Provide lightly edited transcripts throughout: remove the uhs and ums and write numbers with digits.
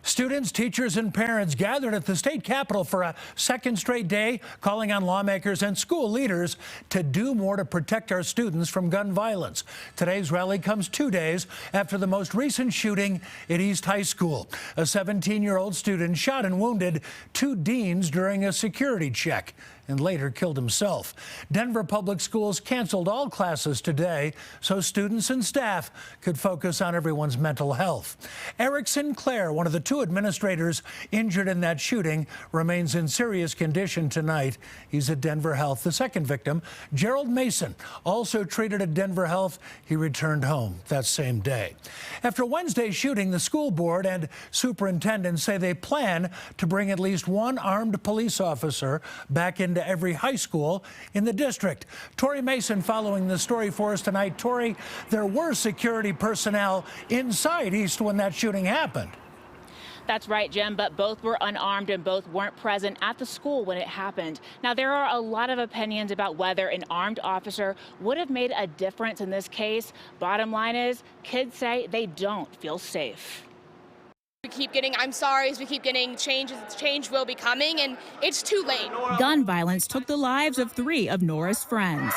Students, teachers, and parents gathered at the state capitol for a second straight day, calling on lawmakers and school leaders to do more to protect our students from gun violence. Today's rally comes 2 days after the most recent shooting at East High School. A 17-year-old student shot and wounded 2 deans during a security check and later killed himself. Denver Public Schools canceled all classes today so students and staff could focus on everyone's mental health. Eric Sinclair, one of the 2 administrators injured in that shooting, remains in serious condition tonight. He's at Denver Health. The second victim, Gerald Mason, also treated at Denver Health. He returned home that same day. After Wednesday's shooting, the school board and superintendent say they plan to bring at least 1 armed police officer back into every high school in the district. Tori Mason following the story for us tonight. Tori, there were security personnel inside East when that shooting happened. That's right, Jim, but both were unarmed and both weren't present at the school when it happened. Now, there are a lot of opinions about whether an armed officer would have made a difference in this case. Bottom line is, kids say they don't feel safe. We keep getting I'm sorry's, we keep getting change will be coming, and it's too late. Gun violence took the lives of 3 of Nora's friends.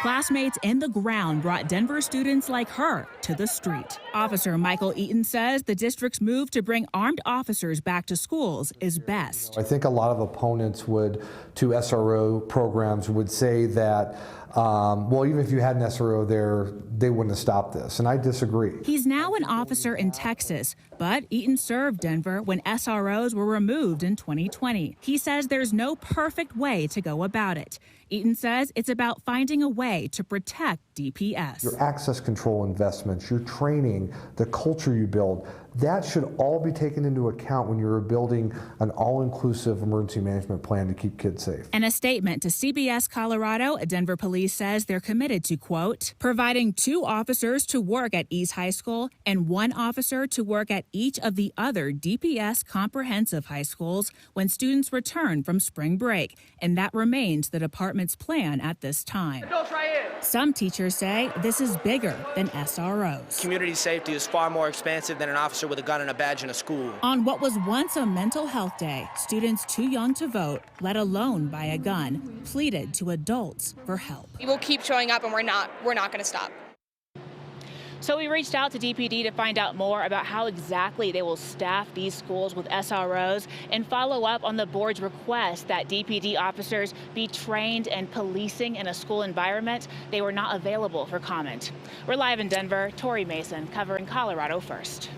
Classmates in the ground brought Denver students like her to the street. Officer Michael Eaton says the district's move to bring armed officers back to schools is best. I think a lot of opponents to SRO programs would say that, well, even if you had an SRO there, they wouldn't have stopped this, and I disagree. He's now an officer in Texas, but Eaton served Denver when SROs were removed in 2020. He says there's no perfect way to go about it. Eaton says it's about finding a way to protect DPS. Your access control investments, your training, the culture you build, that should all be taken into account when you're building an all-inclusive emergency management plan to keep kids safe. In a statement to CBS Colorado, Denver police says they're committed to, quote, providing 2 officers to work at East High School and 1 officer to work at each of the other DPS comprehensive high schools when students return from spring break. And that remains the department's plan at this time. Some teachers say this is bigger than SROs. Community safety is far more expansive than an officer with a gun and a badge in a school. On what was once a mental health day, students too young to vote, let alone buy a gun, pleaded to adults for help. We will keep showing up, and we're not going to stop. So we reached out to DPD to find out more about how exactly they will staff these schools with SROs and follow up on the board's request that DPD officers be trained in policing in a school environment. They were not available for comment. We're live in Denver. Tori Mason covering Colorado First.